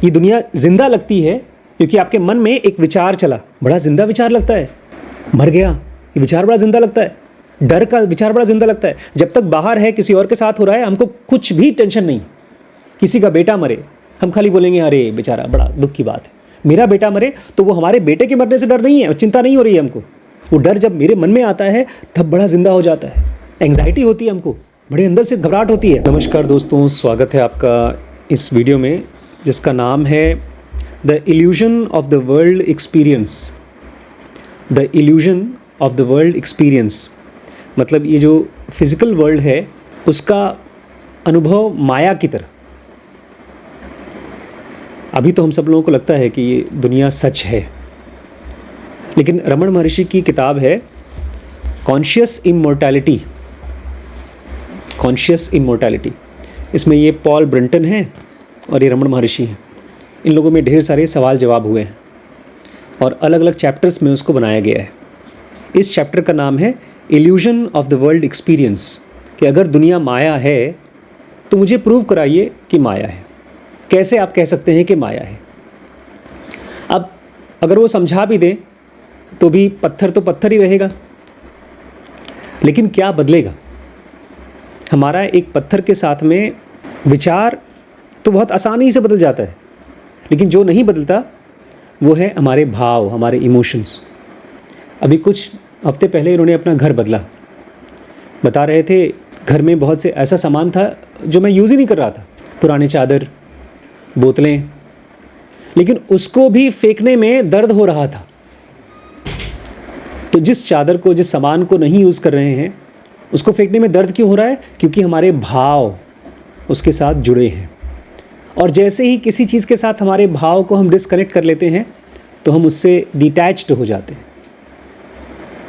ये दुनिया जिंदा लगती है क्योंकि आपके मन में एक विचार चला, बड़ा जिंदा विचार लगता है। मर गया, ये विचार बड़ा जिंदा लगता है। डर का विचार बड़ा जिंदा लगता है। जब तक बाहर है, किसी और के साथ हो रहा है, हमको कुछ भी टेंशन नहीं। किसी का बेटा मरे, हम खाली बोलेंगे अरे बेचारा, बड़ा दुख की बात है। मेरा बेटा मरे तो वो हमारे बेटे के मरने से डर नहीं है, चिंता नहीं हो रही है हमको। वो डर जब मेरे मन में आता है तब बड़ा जिंदा हो जाता है। एंग्जाइटी होती है हमको, बड़े अंदर से घबराहट होती है। नमस्कार दोस्तों, स्वागत है आपका इस वीडियो में जिसका नाम है the illusion of the world experience. The illusion of the world experience मतलब ये जो फिज़िकल वर्ल्ड है उसका अनुभव माया की तरह। अभी तो हम सब लोगों को लगता है कि ये दुनिया सच है, लेकिन रमण महर्षि की किताब है कॉन्शियस इमॉर्टैलिटी। कॉन्शियस इमॉर्टैलिटी, इसमें ये पॉल ब्रंटन है और ये रमण महर्षि हैं। इन लोगों में ढेर सारे सवाल जवाब हुए हैं और अलग अलग चैप्टर्स में उसको बनाया गया है। इस चैप्टर का नाम है illusion of the world experience, कि अगर दुनिया माया है तो मुझे प्रूव कराइए कि माया है। कैसे आप कह सकते हैं कि माया है? अब अगर वो समझा भी दें तो भी पत्थर तो पत्थर ही रहेगा, लेकिन क्या बदलेगा? हमारा एक पत्थर के साथ में विचार तो बहुत आसानी से बदल जाता है, लेकिन जो नहीं बदलता वो है हमारे भाव, हमारे इमोशंस। अभी कुछ हफ्ते पहले इन्होंने अपना घर बदला। बता रहे थे घर में बहुत से ऐसा सामान था जो मैं यूज़ ही नहीं कर रहा था, पुराने चादर, बोतलें, लेकिन उसको भी फेंकने में दर्द हो रहा था। तो जिस चादर को, जिस सामान को नहीं यूज़ कर रहे हैं, उसको फेंकने में दर्द क्यों हो रहा है? क्योंकि हमारे भाव उसके साथ जुड़े हैं। और जैसे ही किसी चीज़ के साथ हमारे भाव को हम डिस्कनेक्ट कर लेते हैं तो हम उससे डिटैच्ड हो जाते हैं,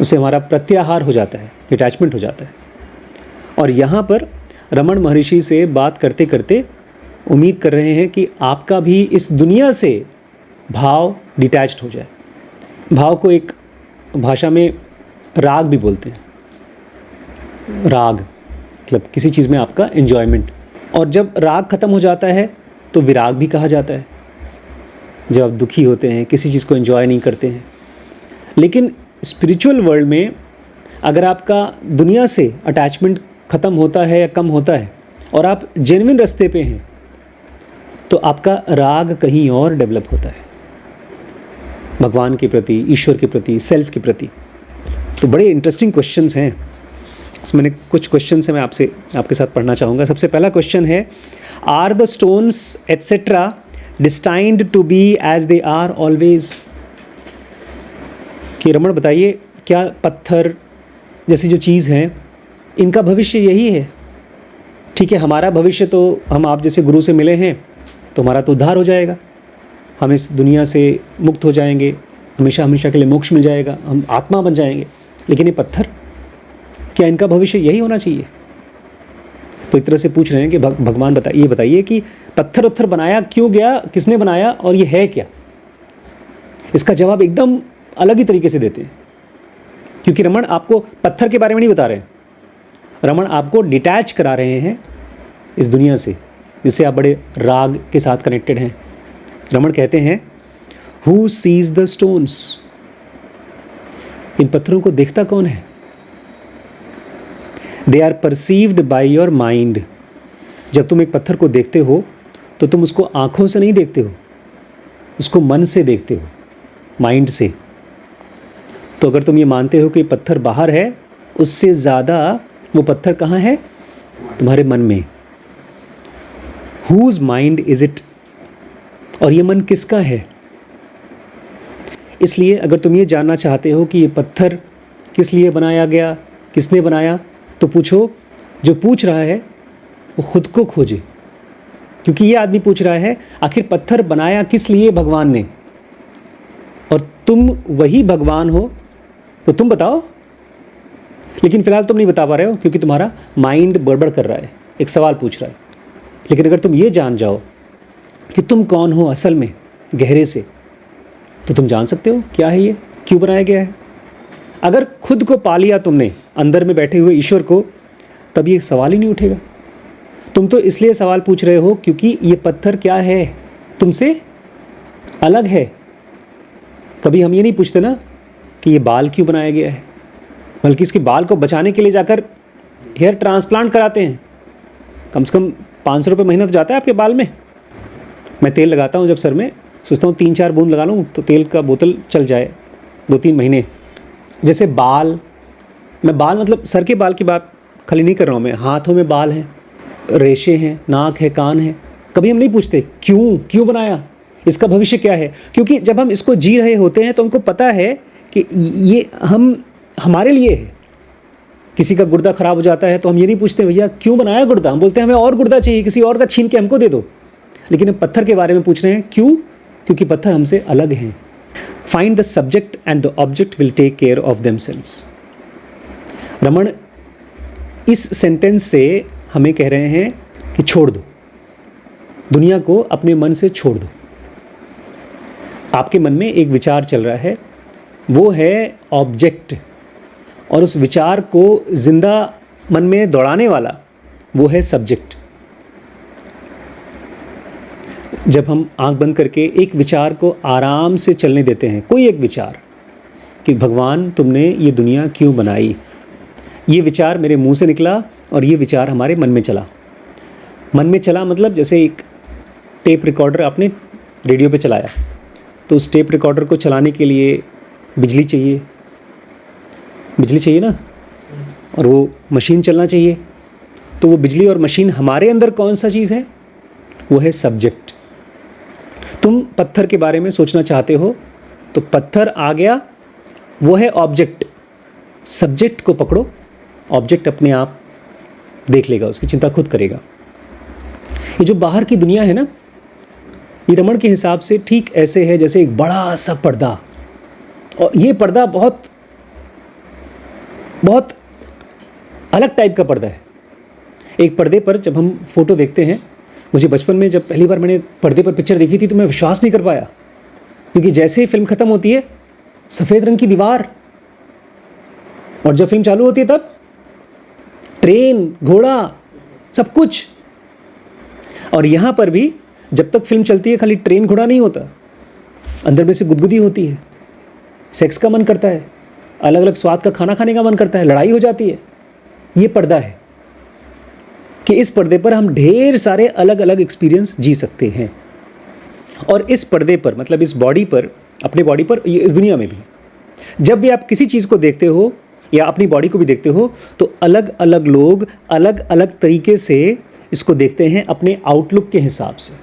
उससे हमारा प्रत्याहार हो जाता है, डिटैचमेंट हो जाता है। और यहाँ पर रमण महर्षि से बात करते करते उम्मीद कर रहे हैं कि आपका भी इस दुनिया से भाव डिटैच्ड हो जाए। भाव को एक भाषा में राग भी बोलते हैं। राग मतलब किसी चीज़ में आपका एन्जॉयमेंट। और जब राग ख़त्म हो जाता है तो विराग भी कहा जाता है। जब आप दुखी होते हैं, किसी चीज़ को एंजॉय नहीं करते हैं। लेकिन स्पिरिचुअल वर्ल्ड में अगर आपका दुनिया से अटैचमेंट ख़त्म होता है या कम होता है और आप जेन्युइन रास्ते पे हैं, तो आपका राग कहीं और डेवलप होता है, भगवान के प्रति, ईश्वर के प्रति, सेल्फ के प्रति। तो बड़े इंटरेस्टिंग क्वेश्चंस हैं इसमें। कुछ क्वेश्चंस हैं मैं आपके साथ पढ़ना चाहूँगा। सबसे पहला क्वेश्चन है, are the stones etcetera destined to be as they are always? कि रमण बताइए, क्या पत्थर जैसी जो चीज़ है इनका भविष्य यही है? ठीक है, हमारा भविष्य तो हम आप जैसे गुरु से मिले हैं तो हमारा तो उद्धार हो जाएगा, हम इस दुनिया से मुक्त हो जाएंगे, हमेशा हमेशा के लिए मोक्ष मिल जाएगा, हम आत्मा बन जाएंगे। लेकिन ये पत्थर, क्या इनका भविष्य यही होना चाहिए? तो एक तरह से पूछ रहे हैं कि भगवान बताइए कि पत्थर उत्थर बनाया क्यों गया, किसने बनाया और ये है क्या? इसका जवाब एकदम अलग ही तरीके से देते हैं, क्योंकि रमण आपको पत्थर के बारे में नहीं बता रहे हैं। रमण आपको डिटैच करा रहे हैं इस दुनिया से, जिससे आप बड़े राग के साथ कनेक्टेड हैं। रमण कहते हैं, हु सीज द स्टोन्स? इन पत्थरों को देखता कौन है? They are perceived by your mind. जब तुम एक पत्थर को देखते हो तो तुम उसको आंखों से नहीं देखते हो, उसको मन से देखते हो, माइंड से। तो अगर तुम ये मानते हो कि पत्थर बाहर है, उससे ज़्यादा वो पत्थर कहाँ है? तुम्हारे मन में। Whose mind is it? और ये मन किसका है? इसलिए अगर तुम ये जानना चाहते हो कि ये पत्थर किस लिए बनाया गया, किसने बनाया, तो पूछो, जो पूछ रहा है वो खुद को खोजे। क्योंकि ये आदमी पूछ रहा है आखिर पत्थर बनाया किस लिए भगवान ने, और तुम वही भगवान हो, तो तुम बताओ। लेकिन फ़िलहाल तुम नहीं बता पा रहे हो क्योंकि तुम्हारा माइंड बड़बड़ कर रहा है, एक सवाल पूछ रहा है। लेकिन अगर तुम ये जान जाओ कि तुम कौन हो असल में गहरे से, तो तुम जान सकते हो क्या है ये, क्यों बनाया गया है। अगर खुद को पा लिया तुमने, अंदर में बैठे हुए ईश्वर को, तब ये सवाल ही नहीं उठेगा। तुम तो इसलिए सवाल पूछ रहे हो क्योंकि ये पत्थर क्या है, तुमसे अलग है। कभी हम ये नहीं पूछते ना कि ये बाल क्यों बनाया गया है, बल्कि इसके बाल को बचाने के लिए जाकर हेयर ट्रांसप्लांट कराते हैं। कम से कम 500 रुपये महीना तो जाता है आपके बाल में। मैं तेल लगाता हूँ जब सर में, सोचता हूँ 3-4 बूंद लगा लूँ तो तेल का बोतल चल जाए 2-3 महीने। जैसे बाल, मैं बाल मतलब सर के बाल की बात खाली नहीं कर रहा हूँ मैं, हाथों में बाल हैं, रेशे हैं, नाक है, कान है। कभी हम नहीं पूछते क्यों बनाया, इसका भविष्य क्या है। क्योंकि जब हम इसको जी रहे होते हैं तो हमको पता है कि ये हमारे लिए है। किसी का गुर्दा खराब हो जाता है तो हम ये नहीं पूछते भैया क्यों बनाया गुर्दा, हम बोलते हैं हमें और गुर्दा चाहिए, किसी और का छीन के हमको दे दो। लेकिन हम पत्थर के बारे में पूछ रहे हैं क्यों, क्योंकि पत्थर हमसे अलग हैं। Find the subject and the object will take care of themselves. Raman इस सेंटेंस से हमें कह रहे हैं कि छोड़ दो, दुनिया को अपने मन से छोड़ दो। आपके मन में एक विचार चल रहा है, वो है ऑब्जेक्ट, और उस विचार को जिंदा मन में दौड़ाने वाला वो है सब्जेक्ट। जब हम आंख बंद करके एक विचार को आराम से चलने देते हैं, कोई एक विचार कि भगवान तुमने ये दुनिया क्यों बनाई, ये विचार मेरे मुंह से निकला और ये विचार हमारे मन में चला। मन में चला मतलब जैसे एक टेप रिकॉर्डर आपने रेडियो पे चलाया, तो उस टेप रिकॉर्डर को चलाने के लिए बिजली चाहिए ना, और वो मशीन चलना चाहिए। तो वो बिजली और मशीन हमारे अंदर कौन सा चीज़ है, वो है सब्जेक्ट। तुम पत्थर के बारे में सोचना चाहते हो तो पत्थर आ गया, वो है ऑब्जेक्ट। सब्जेक्ट को पकड़ो, ऑब्जेक्ट अपने आप देख लेगा, उसकी चिंता खुद करेगा। ये जो बाहर की दुनिया है ना, ये रमन के हिसाब से ठीक ऐसे है जैसे एक बड़ा सा पर्दा, और ये पर्दा बहुत बहुत अलग टाइप का पर्दा है। एक पर्दे पर जब हम फोटो देखते हैं, मुझे बचपन में जब पहली बार मैंने पर्दे पर पिक्चर देखी थी तो मैं विश्वास नहीं कर पाया, क्योंकि जैसे ही फिल्म ख़त्म होती है सफ़ेद रंग की दीवार, और जब फिल्म चालू होती है तब ट्रेन, घोड़ा, सब कुछ। और यहाँ पर भी जब तक फिल्म चलती है खाली ट्रेन घोड़ा नहीं होता, अंदर में से गुदगुदी होती है, सेक्स का मन करता है, अलग अलग स्वाद का खाना खाने का मन करता है, लड़ाई हो जाती है। ये पर्दा है कि इस पर्दे पर हम ढेर सारे अलग अलग एक्सपीरियंस जी सकते हैं। और इस पर्दे पर मतलब इस बॉडी पर, अपने बॉडी पर, इस दुनिया में भी जब भी आप किसी चीज़ को देखते हो या अपनी बॉडी को भी देखते हो तो अलग अलग लोग अलग अलग तरीके से इसको देखते हैं, अपने आउटलुक के हिसाब से।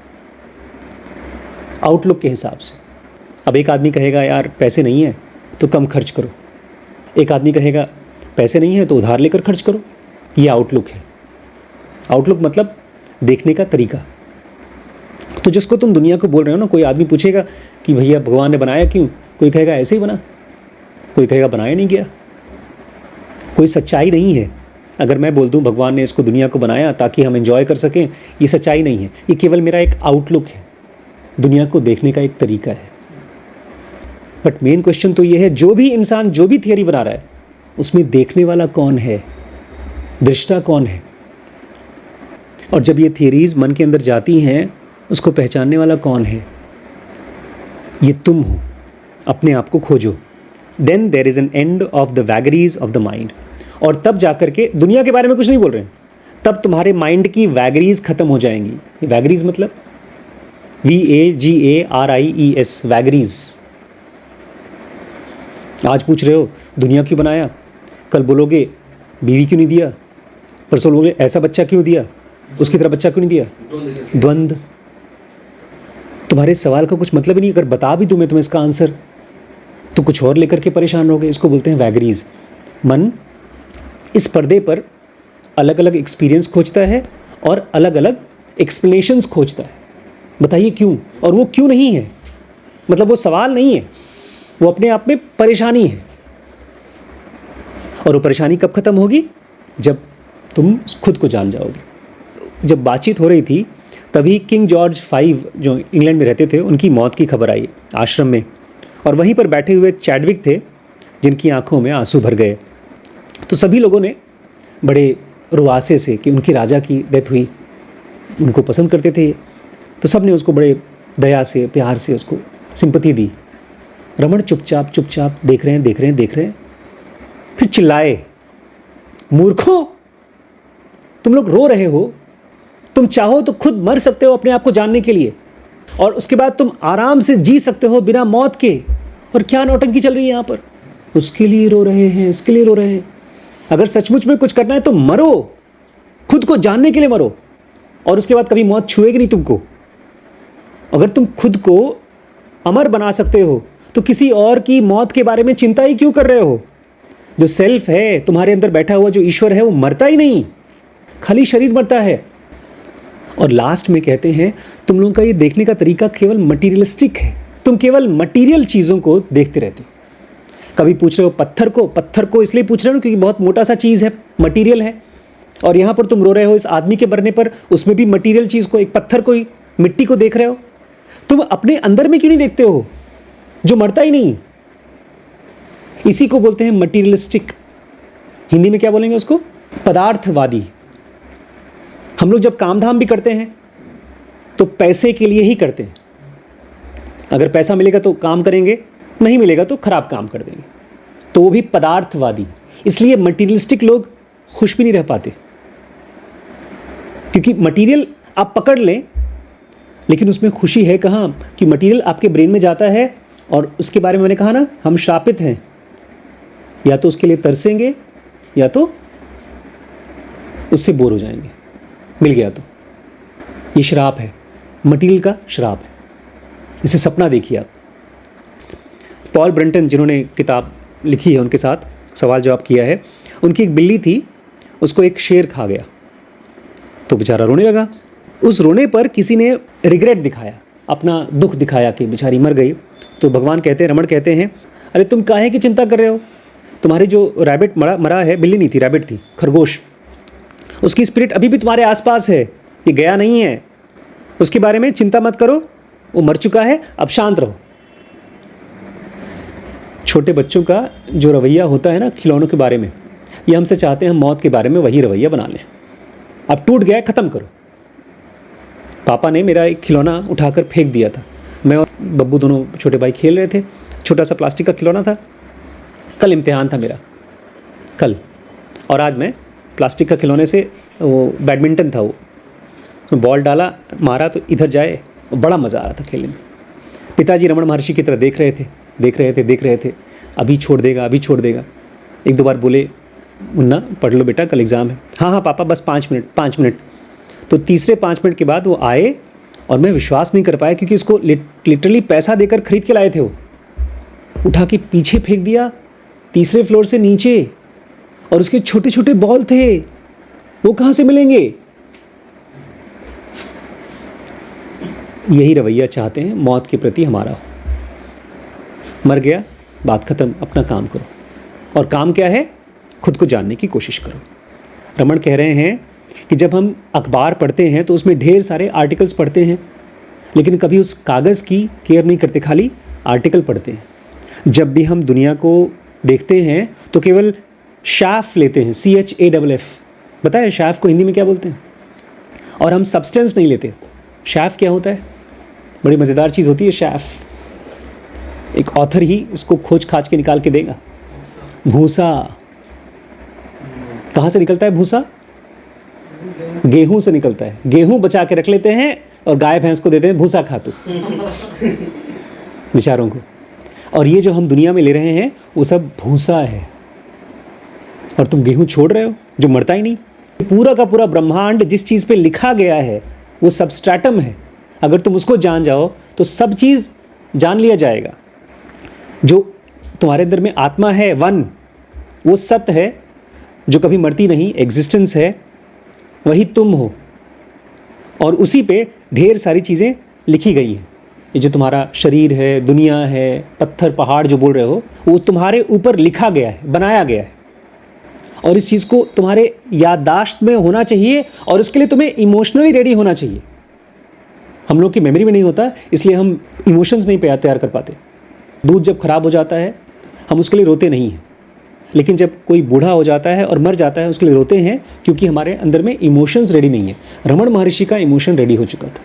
आउटलुक के हिसाब से। अब एक आदमी कहेगा यार पैसे नहीं है तो कम खर्च करो, एक आदमी कहेगा पैसे नहीं है तो उधार लेकर खर्च करो। ये आउटलुक है। आउटलुक मतलब देखने का तरीका। तो जिसको तुम दुनिया को बोल रहे हो ना, कोई आदमी पूछेगा कि भैया भगवान ने बनाया क्यों, कोई कहेगा ऐसे ही बना, कोई कहेगा बनाया नहीं गया। कोई सच्चाई नहीं है। अगर मैं बोल दूं भगवान ने इसको दुनिया को बनाया ताकि हम एंजॉय कर सकें, ये सच्चाई नहीं है, ये केवल मेरा एक आउटलुक है, दुनिया को देखने का एक तरीका है। बट मेन क्वेश्चन तो ये है, जो भी इंसान जो भी थियरी बना रहा है उसमें देखने वाला कौन है, दृष्टा कौन है। और जब ये थियरीज मन के अंदर जाती हैं उसको पहचानने वाला कौन है, ये तुम हो। अपने आप को खोजो। Then there is an end of the vagaries of the mind. और तब जाकर के, दुनिया के बारे में कुछ नहीं बोल रहे हैं, तब तुम्हारे माइंड की वैगरीज खत्म हो जाएंगी। वैगरीज मतलब VAGARIES, वैगरीज। आज पूछ रहे हो दुनिया क्यों बनाया, कल बोलोगे बीवी क्यों नहीं दिया, परसों बोलोगे ऐसा बच्चा क्यों दिया, उसकी तरह बच्चा क्यों नहीं दिया। द्वंद्व। तुम्हारे सवाल का कुछ मतलब ही नहीं। अगर बता भी दूं मैं तुम्हें इसका आंसर तो कुछ और लेकर के परेशान रहोगे। इसको बोलते हैं वैगरीज। मन इस पर्दे पर अलग अलग एक्सपीरियंस खोजता है और अलग अलग एक्सप्लेनेशंस खोजता है। बताइए क्यों, और वो क्यों नहीं है, मतलब वो सवाल नहीं है, वो अपने आप में परेशानी है। और वो परेशानी कब ख़त्म होगी, जब तुम खुद को जान जाओगे। जब बातचीत हो रही थी तभी किंग जॉर्ज 5 जो इंग्लैंड में रहते थे उनकी मौत की खबर आई आश्रम में, और वहीं पर बैठे हुए चैडविक थे जिनकी आंखों में आंसू भर गए। तो सभी लोगों ने बड़े रुआसे से कि उनके राजा की डेथ हुई, उनको पसंद करते थे, तो सब ने उसको बड़े दया से, प्यार से उसको सिंपैथी दी। रमण चुपचाप चुपचाप देख रहे हैं। फिर चिल्लाए, मूर्खों, तुम लोग रो रहे हो, तुम चाहो तो खुद मर सकते हो अपने आप को जानने के लिए, और उसके बाद तुम आराम से जी सकते हो बिना मौत के, और क्या नौटंकी चल रही है यहाँ पर? उसके लिए रो रहे हैं, इसके लिए रो रहे हैं। अगर सचमुच में कुछ करना है तो मरो, खुद को जानने के लिए मरो, और उसके बाद कभी मौत छुएगी नहीं तुमको। अगर तुम खुद को अमर बना सकते हो तो किसी और की मौत के बारे में चिंता ही क्यों कर रहे हो? जो सेल्फ है, तुम्हारे अंदर बैठा हुआ जो ईश्वर है, वो मरता ही नहीं, खाली शरीर मरता है। और लास्ट में कहते हैं तुम लोगों का ये देखने का तरीका केवल मटीरियलिस्टिक है, तुम केवल मटीरियल चीज़ों को देखते रहते हो। कभी पूछ रहे हो पत्थर को इसलिए पूछ रहे हो क्योंकि बहुत मोटा सा चीज़ है, मटीरियल है, और यहाँ पर तुम रो रहे हो इस आदमी के मरने पर, उसमें भी मटीरियल चीज़ को, एक पत्थर को ही, मिट्टी को देख रहे हो। तुम अपने अंदर में क्यों नहीं देखते हो जो मरता ही नहीं? इसी को बोलते हैं मटीरियलिस्टिक। हिंदी में क्या बोलेंगे उसको? पदार्थवादी। हम लोग जब काम धाम भी करते हैं तो पैसे के लिए ही करते हैं। अगर पैसा मिलेगा तो काम करेंगे, नहीं मिलेगा तो खराब काम कर देंगे, तो वो भी पदार्थवादी। इसलिए मटीरियलिस्टिक लोग खुश भी नहीं रह पाते, क्योंकि मटीरियल आप पकड़ लें लेकिन उसमें खुशी है कहाँ? कि मटीरियल आपके ब्रेन में जाता है और उसके बारे में मैंने कहा ना, हम श्रापित हैं, या तो उसके लिए तरसेंगे या तो उससे बोर हो जाएंगे, मिल गया तो। ये श्राप है, मटीरियल का श्राप है। इसे सपना देखिए आप। पॉल ब्रंटन जिन्होंने किताब लिखी है, उनके साथ सवाल जवाब किया है, उनकी एक बिल्ली थी, उसको एक शेर खा गया तो बेचारा रोने लगा। उस रोने पर किसी ने रिग्रेट दिखाया, अपना दुख दिखाया कि बेचारी मर गई। तो भगवान कहते हैं, रमण कहते हैं, अरे तुम काहे की चिंता कर रहे हो? तुम्हारी जो रैबिट मरा है, बिल्ली नहीं थी, रैबिट थी, खरगोश, उसकी स्पिरिट अभी भी तुम्हारे आसपास है, ये गया नहीं है, उसके बारे में चिंता मत करो, वो मर चुका है, अब शांत रहो। छोटे बच्चों का जो रवैया होता है ना खिलौनों के बारे में, ये हमसे चाहते हैं हम मौत के बारे में वही रवैया बना लें। अब टूट गया है, ख़त्म करो। पापा ने मेरा एक खिलौना उठाकर फेंक दिया था, मैं और बब्बू दोनों छोटे भाई खेल रहे थे, छोटा सा प्लास्टिक का खिलौना था। कल इम्तिहान था मेरा, कल, और आज मैं प्लास्टिक का खिलौने से, वो बैडमिंटन था, वो बॉल डाला, मारा तो इधर जाए, बड़ा मज़ा आ रहा था खेलने में। पिताजी रमण महर्षि की तरह देख रहे थे, अभी छोड़ देगा। एक दो बार बोले, मुन्ना पढ़ लो बेटा, कल एग्ज़ाम है। हाँ पापा, बस 5 मिनट। तो तीसरे 5 मिनट के बाद वो आए और मैं विश्वास नहीं कर पाया, क्योंकि उसको लिटरली पैसा देकर खरीद के लाए थे। वो उठा के पीछे फेंक दिया, तीसरे फ्लोर से नीचे, और उसके छोटे छोटे बॉल थे, वो कहाँ से मिलेंगे? यही रवैया चाहते हैं मौत के प्रति हमारा हो। मर गया, बात ख़त्म, अपना काम करो। और काम क्या है? खुद को जानने की कोशिश करो। रमण कह रहे हैं कि जब हम अखबार पढ़ते हैं तो उसमें ढेर सारे आर्टिकल्स पढ़ते हैं, लेकिन कभी उस कागज़ की केयर नहीं करते, खाली आर्टिकल पढ़ते हैं। जब भी हम दुनिया को देखते हैं तो केवल शैफ लेते हैं, CHAFF, बताया शैफ को हिंदी में क्या बोलते हैं? और हम सब्सटेंस नहीं लेते। शैफ क्या होता है? बड़ी मज़ेदार चीज़ होती है शैफ। एक ऑथर ही इसको खोज खाज के निकाल के देगा। भूसा। कहाँ से निकलता है भूसा? गेहूं से निकलता है। गेहूं बचा के रख लेते हैं और गाय भैंस को देते हैं, भूसा खा तू, बेचारों को। और ये जो हम दुनिया में ले रहे हैं वो सब भूसा है, और तुम गेहूं छोड़ रहे हो जो मरता ही नहीं। पूरा का पूरा ब्रह्मांड जिस चीज़ पे लिखा गया है वो सबस्ट्रैटम है। अगर तुम उसको जान जाओ तो सब चीज़ जान लिया जाएगा। जो तुम्हारे अंदर में आत्मा है, वन, वो सत्य है जो कभी मरती नहीं, एग्जिस्टेंस है, वही तुम हो। और उसी पे ढेर सारी चीज़ें लिखी गई हैं। ये जो तुम्हारा शरीर है, दुनिया है, पत्थर पहाड़ जो बोल रहे हो, वो तुम्हारे ऊपर लिखा गया है, बनाया गया है। और इस चीज़ को तुम्हारे याददाश्त में होना चाहिए, और उसके लिए तुम्हें इमोशनली रेडी होना चाहिए। हम लोग की मेमोरी में नहीं होता, इसलिए हम इमोशंस नहीं तैयार कर पाते। दूध जब ख़राब हो जाता है हम उसके लिए रोते नहीं हैं, लेकिन जब कोई बूढ़ा हो जाता है और मर जाता है उसके लिए रोते हैं, क्योंकि हमारे अंदर में इमोशंस रेडी नहीं है। रमण महर्षि का इमोशन रेडी हो चुका था।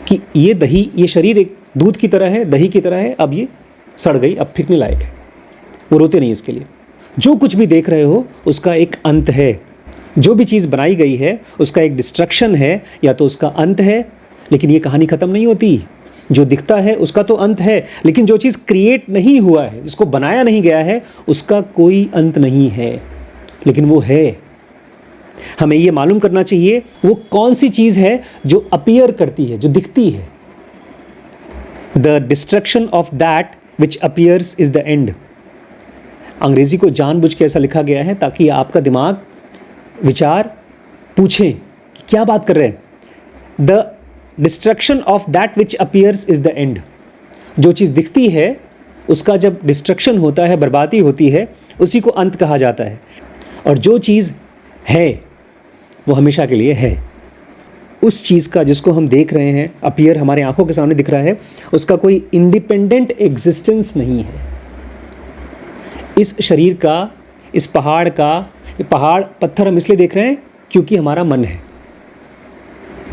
कि ये शरीर एक दूध की तरह है, दही की तरह है, अब ये सड़ गई, अब फेंकने लायक है। वो रोते नहीं इसके लिए। जो कुछ भी देख रहे हो उसका एक अंत है। जो भी चीज़ बनाई गई है उसका एक डिस्ट्रक्शन है या तो उसका अंत है, लेकिन ये कहानी ख़त्म नहीं होती। जो दिखता है उसका तो अंत है, लेकिन जो चीज़ क्रिएट नहीं हुआ है, जिसको बनाया नहीं गया है, उसका कोई अंत नहीं है, लेकिन वो है। हमें ये मालूम करना चाहिए वो कौन सी चीज़ है जो अपीयर करती है, जो दिखती है। The destruction of that which appears is the end. अंग्रेजी को जानबूझ के ऐसा लिखा गया है ताकि आपका दिमाग विचार पूछें कि क्या बात कर रहे हैं। The destruction of that which appears is the end. जो चीज़ दिखती है उसका जब डिस्ट्रक्शन होता है, बर्बादी होती है, उसी को अंत कहा जाता है। और जो चीज़ है वो हमेशा के लिए है। उस चीज़ का जिसको हम देख रहे हैं, अपीयर हमारे आंखों के सामने दिख रहा है, उसका कोई इंडिपेंडेंट एग्जिस्टेंस नहीं है। इस शरीर का, इस पहाड़ का, ये पहाड़ पत्थर हम इसलिए देख रहे हैं क्योंकि हमारा मन है।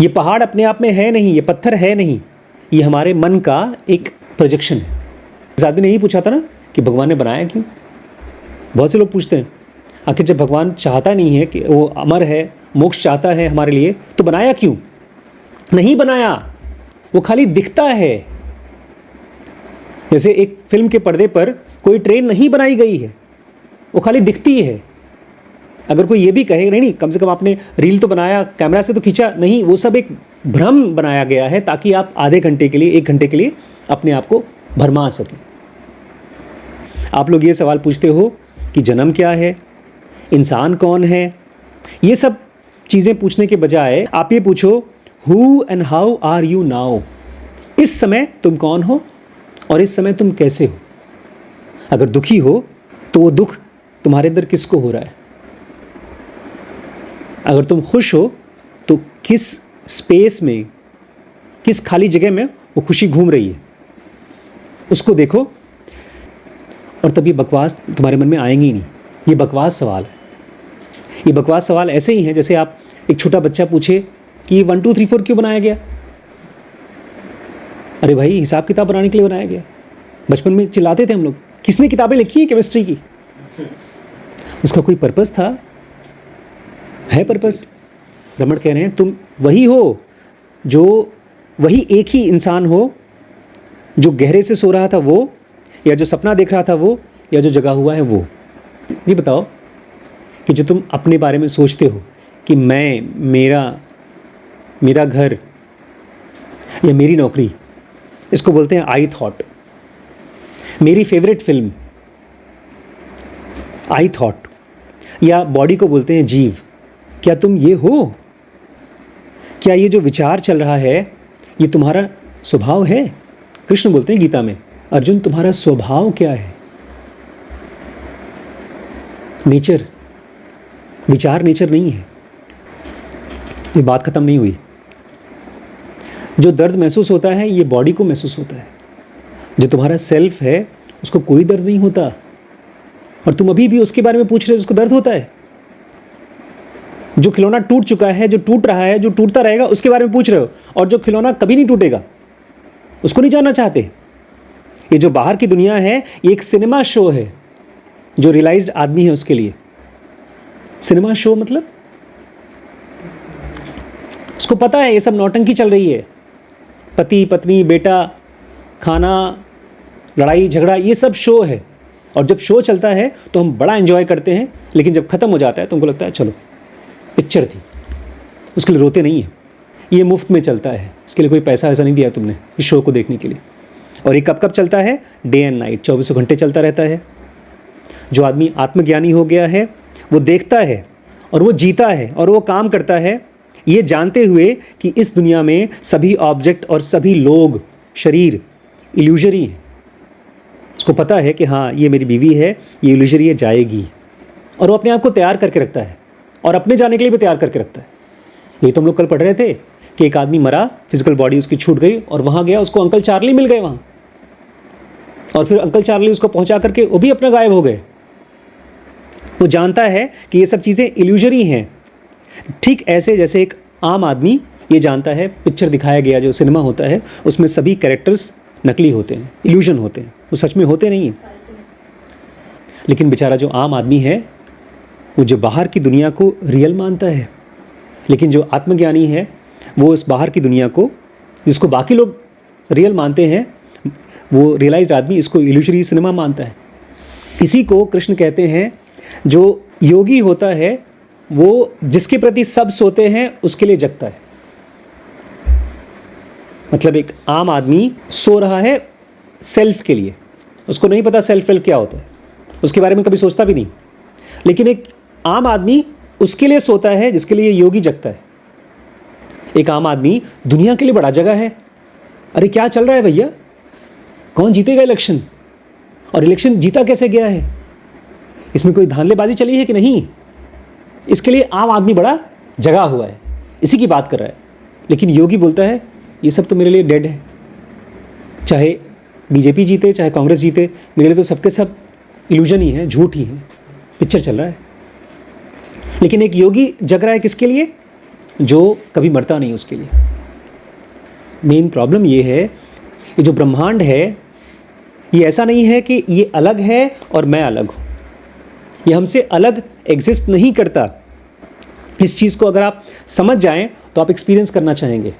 ये पहाड़ अपने आप में है नहीं, ये पत्थर है नहीं, ये हमारे मन का एक प्रोजेक्शन है। इस आदमी ने यही पूछा था ना कि भगवान ने बनाया क्यों। बहुत से लोग पूछते हैं आखिर जब भगवान चाहता नहीं है कि वो अमर है, मोक्ष चाहता है हमारे लिए, तो बनाया क्यों। नहीं बनाया, वो खाली दिखता है। जैसे एक फिल्म के पर्दे पर कोई ट्रेन नहीं बनाई गई है, वो खाली दिखती है। अगर कोई ये भी कहे नहीं नहीं, कम से कम आपने रील तो बनाया, कैमरा से तो खींचा, नहीं, वो सब एक भ्रम बनाया गया है ताकि आप आधे घंटे के लिए, 1 घंटे के लिए अपने आप को भरमा सकें। आप लोग ये सवाल पूछते हो कि जन्म क्या है, इंसान कौन है। ये सब चीज़ें पूछने के बजाय आप ये पूछो who and how are you now. इस समय तुम कौन हो और इस समय तुम कैसे हो। अगर दुखी हो तो वो दुख तुम्हारे अंदर किसको हो रहा है। अगर तुम खुश हो तो किस स्पेस में, किस खाली जगह में वो खुशी घूम रही है, उसको देखो। और तब ये बकवास तुम्हारे मन में आएंगे ही नहीं। ये बकवास सवाल है। ये बकवास सवाल ऐसे ही हैं जैसे आप एक छोटा बच्चा पूछे कि ये 1 2 3 4 क्यों बनाया गया। अरे भाई, हिसाब किताब बनाने के लिए बनाया गया। बचपन में चिल्लाते थे हम लोग, किसने किताबें लिखी है केमिस्ट्री की। उसका कोई पर्पस था, है पर्पस। रमण कह रहे हैं तुम वही हो, जो वही एक ही इंसान हो जो गहरे से सो रहा था वो, या जो सपना देख रहा था वो, या जो जगा हुआ है वो। ये बताओ कि जो तुम अपने बारे में सोचते हो कि मैं, मेरा घर या मेरी नौकरी, इसको बोलते हैं आई थॉट। मेरी फेवरेट फिल्म आई थॉट, या बॉडी को बोलते हैं जीव। क्या तुम ये हो? क्या ये जो विचार चल रहा है ये तुम्हारा स्वभाव है? कृष्ण बोलते हैं गीता में, अर्जुन तुम्हारा स्वभाव क्या है? नेचर, विचार नेचर नहीं है। ये बात खत्म नहीं हुई। जो दर्द महसूस होता है ये बॉडी को महसूस होता है। जो तुम्हारा सेल्फ है उसको कोई दर्द नहीं होता, और तुम अभी भी उसके बारे में पूछ रहे हो उसको दर्द होता है। जो खिलौना टूट चुका है, जो टूट रहा है, जो टूटता रहेगा, उसके बारे में पूछ रहे हो, और जो खिलौना कभी नहीं टूटेगा उसको नहीं जानना चाहते। ये जो बाहर की दुनिया है ये एक सिनेमा शो है जो रियलाइज्ड आदमी है उसके लिए। सिनेमा शो मतलब उसको पता है ये सब नौटंकी चल रही है, पति पत्नी बेटा, खाना, लड़ाई झगड़ा, ये सब शो है। और जब शो चलता है तो हम बड़ा एंजॉय करते हैं, लेकिन जब ख़त्म हो जाता है तो हमको लगता है चलो पिक्चर थी, उसके लिए रोते नहीं है। ये मुफ्त में चलता है, इसके लिए कोई पैसा वैसा नहीं दिया तुमने इस शो को देखने के लिए। और ये कब कब चलता है? डे एंड नाइट, 24 घंटे चलता रहता है। जो आदमी आत्मज्ञानी हो गया है वो देखता है और वो जीता है और वो काम करता है ये जानते हुए कि इस दुनिया में सभी ऑब्जेक्ट और सभी लोग, शरीर इल्यूजरी हैं। उसको पता है कि हाँ ये मेरी बीवी है, ये इल्यूजरी है, जाएगी। और वो अपने आप को तैयार करके रखता है और अपने जाने के लिए भी तैयार करके रखता है। ये तो हम लोग कल पढ़ रहे थे कि एक आदमी मरा, फिजिकल बॉडी उसकी छूट गई और वहाँ गया, उसको अंकल चार्ली मिल गए वहाँ, और फिर अंकल चार्ली उसको पहुँचा करके वो भी अपना गायब हो गए। वो जानता है कि ये सब चीज़ें इल्यूजरी हैं। ठीक ऐसे जैसे एक आम आदमी ये जानता है पिक्चर दिखाया गया जो सिनेमा होता है उसमें सभी कैरेक्टर्स नकली होते हैं, इल्यूजन होते हैं, वो सच में होते नहीं हैं। लेकिन बेचारा जो आम आदमी है वो जो बाहर की दुनिया को रियल मानता है, लेकिन जो आत्मज्ञानी है वो इस बाहर की दुनिया को, जिसको बाकी लोग रियल मानते हैं, वो रियलाइज्ड आदमी इसको इल्यूजरी सिनेमा मानता है। इसी को कृष्ण कहते हैं जो योगी होता है वो जिसके प्रति सब सोते हैं उसके लिए जगता है। मतलब एक आम आदमी सो रहा है सेल्फ के लिए, उसको नहीं पता सेल्फ वेल्फ क्या होता है, उसके बारे में कभी सोचता भी नहीं। लेकिन एक आम आदमी उसके लिए सोता है जिसके लिए योगी जगता है। एक आम आदमी दुनिया के लिए बड़ा जगह है, अरे क्या चल रहा है भैया, कौन जीतेगा इलेक्शन, और इलेक्शन जीता कैसे गया है, इसमें कोई धांधलेबाजी चली है कि नहीं, इसके लिए आम आदमी बड़ा जगा हुआ है, इसी की बात कर रहा है। लेकिन योगी बोलता है ये सब तो मेरे लिए डेड है, चाहे बीजेपी जीते चाहे कांग्रेस जीते, मेरे लिए तो सबके सब इल्यूजन ही है, झूठ ही है, पिक्चर चल रहा है। लेकिन एक योगी जग रहा है किसके लिए, जो कभी मरता नहीं उसके लिए। मेन प्रॉब्लम ये है, ये जो ब्रह्मांड है ये ऐसा नहीं है कि ये अलग है और मैं अलग हूँ, ये हमसे अलग एग्जिस्ट नहीं करता। इस चीज़ को अगर आप समझ जाएं तो आप एक्सपीरियंस करना चाहेंगे।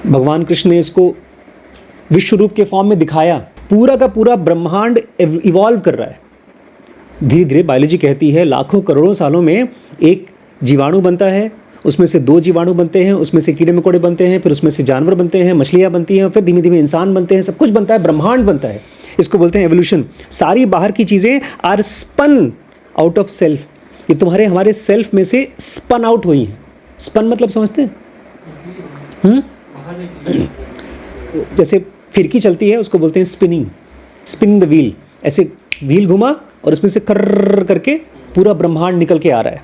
भगवान कृष्ण ने इसको विश्व रूप के फॉर्म में दिखाया। पूरा का पूरा ब्रह्मांड इवॉल्व कर रहा है धीरे धीरे। बायोलॉजी कहती है लाखों करोड़ों सालों में एक जीवाणु बनता है, उसमें से 2 जीवाणु बनते हैं, उसमें से कीड़े मकोड़े बनते हैं, फिर उसमें से जानवर बनते हैं, मछलियाँ बनती हैं, फिर धीमे धीमे इंसान बनते हैं, सब कुछ बनता है, ब्रह्मांड बनता है। इसको बोलते हैं एवोल्यूशन। सारी बाहर की चीज़ें are spun out of self, ये तुम्हारे हमारे सेल्फ में से स्पन आउट हुई हैं। स्पन मतलब समझते हैं? जैसे फिरकी चलती है उसको बोलते हैं स्पिनिंग, स्पिनिंग द व्हील। ऐसे व्हील घुमा और उसमें से कर्र करके पूरा ब्रह्मांड निकल के आ रहा है।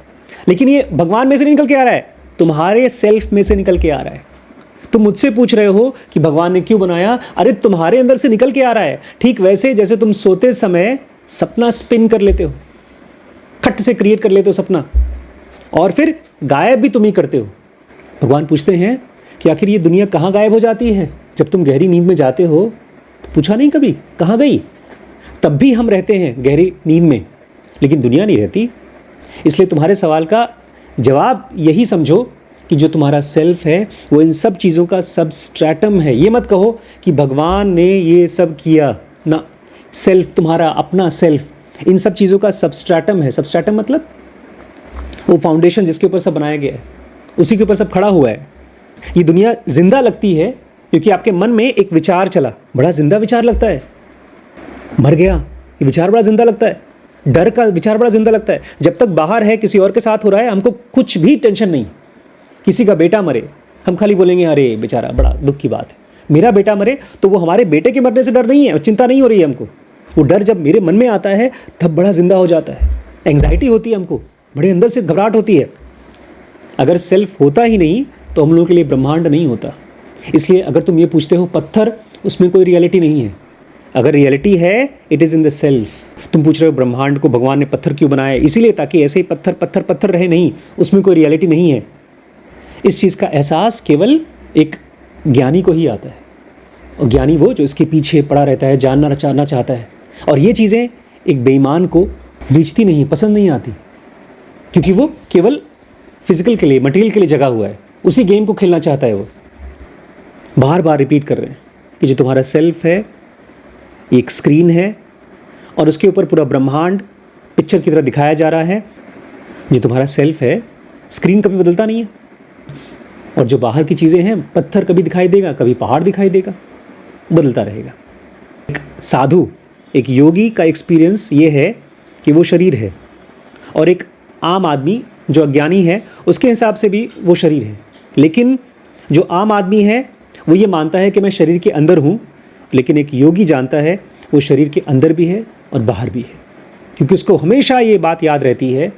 लेकिन ये भगवान में से नहीं निकल के आ रहा है, तुम्हारे सेल्फ में से निकल के आ रहा है। तुम मुझसे पूछ रहे हो कि भगवान ने क्यों बनाया, अरे तुम्हारे अंदर से निकल के आ रहा है। ठीक वैसे जैसे तुम सोते समय सपना स्पिन कर लेते हो, खट से क्रिएट कर लेते हो सपना, और फिर गायब भी तुम ही करते हो। भगवान पूछते हैं कि आखिर ये दुनिया कहाँ गायब हो जाती है। जब तुम गहरी नींद में जाते हो तो पूछा नहीं कभी कहाँ गई। तब भी हम रहते हैं गहरी नींद में, लेकिन दुनिया नहीं रहती। इसलिए तुम्हारे सवाल का जवाब यही समझो कि जो तुम्हारा सेल्फ है वो इन सब चीज़ों का सबस्ट्रैटम है। ये मत कहो कि भगवान ने ये सब किया ना, सेल्फ तुम्हारा अपना सेल्फ इन सब चीज़ों का सबस्ट्रैटम है। सबस्ट्रैटम मतलब वो फाउंडेशन जिसके ऊपर सब बनाया गया है, उसी के ऊपर सब खड़ा हुआ है। ये दुनिया जिंदा लगती है क्योंकि आपके मन में एक विचार चला, बड़ा जिंदा विचार लगता है। मर गया, ये विचार बड़ा जिंदा लगता है। डर का विचार बड़ा जिंदा लगता है। जब तक बाहर है, किसी और के साथ हो रहा है, हमको कुछ भी टेंशन नहीं। किसी का बेटा मरे, हम खाली बोलेंगे अरे बेचारा, बड़ा दुख की बात है। मेरा बेटा मरे तो वो हमारे बेटे के मरने से डर नहीं है, चिंता नहीं हो रही है हमको। वो डर जब मेरे मन में आता है तब बड़ा जिंदा हो जाता है। एंग्जाइटी होती है हमको, बड़े अंदर से घबराहट होती है। अगर सेल्फ होता ही नहीं तो हम लोगों के लिए ब्रह्मांड नहीं होता। इसलिए अगर तुम ये पूछते हो पत्थर, उसमें कोई रियलिटी नहीं है। अगर रियलिटी है it is in the self. तुम पूछ रहे हो ब्रह्मांड को भगवान ने पत्थर क्यों बनाया, इसीलिए ताकि ऐसे ही पत्थर पत्थर पत्थर रहे, नहीं, उसमें कोई रियलिटी नहीं है। इस चीज़ का एहसास केवल एक ज्ञानी को ही आता है, और ज्ञानी वो जो इसके पीछे पड़ा रहता है, जानना चाहता है। और ये चीज़ें एक बेईमान को रिझती नहीं, पसंद नहीं आती, क्योंकि वो केवल फिजिकल के लिए, मटेरियल के लिए जगा हुआ है, उसी गेम को खेलना चाहता है। वो बार बार रिपीट कर रहे हैं कि जो तुम्हारा सेल्फ है एक स्क्रीन है और उसके ऊपर पूरा ब्रह्मांड पिक्चर की तरह दिखाया जा रहा है। जो तुम्हारा सेल्फ है, स्क्रीन कभी बदलता नहीं है, और जो बाहर की चीज़ें हैं, पत्थर कभी दिखाई देगा, कभी पहाड़ दिखाई देगा, बदलता रहेगा। एक साधु, एक योगी का एक्सपीरियंस ये है कि वो शरीर है, और एक आम आदमी जो अज्ञानी है उसके हिसाब से भी वो शरीर है। लेकिन जो आम आदमी है वो ये मानता है कि मैं शरीर के अंदर हूँ, लेकिन एक योगी जानता है वो शरीर के अंदर भी है और बाहर भी है, क्योंकि उसको हमेशा ये बात याद रहती है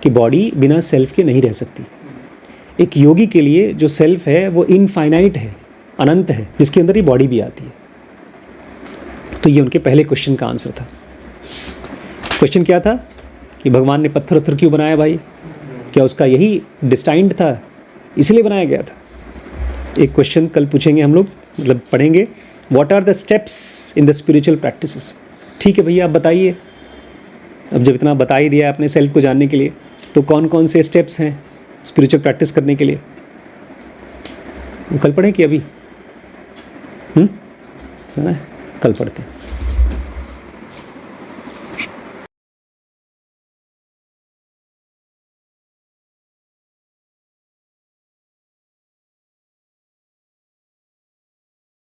कि बॉडी बिना सेल्फ के नहीं रह सकती। एक योगी के लिए जो सेल्फ है वो इनफाइनाइट है, अनंत है, जिसके अंदर ही बॉडी भी आती है। तो ये उनके पहले क्वेश्चन का आंसर था। क्वेश्चन क्या था कि भगवान ने पत्थर उत्थर क्यों बनाया भाई, क्या उसका यही डिस्टाइंड था इसलिए बनाया गया था। एक क्वेश्चन कल पूछेंगे हम लोग, मतलब पढ़ेंगे, what are the steps in the spiritual practices. ठीक है भैया, आप बताइए, अब जब इतना बता ही दिया अपने सेल्फ को जानने के लिए, तो कौन कौन से स्टेप्स हैं स्पिरिचुअल प्रैक्टिस करने के लिए? कल पढ़ें कि अभी? कल पढ़ते हैं।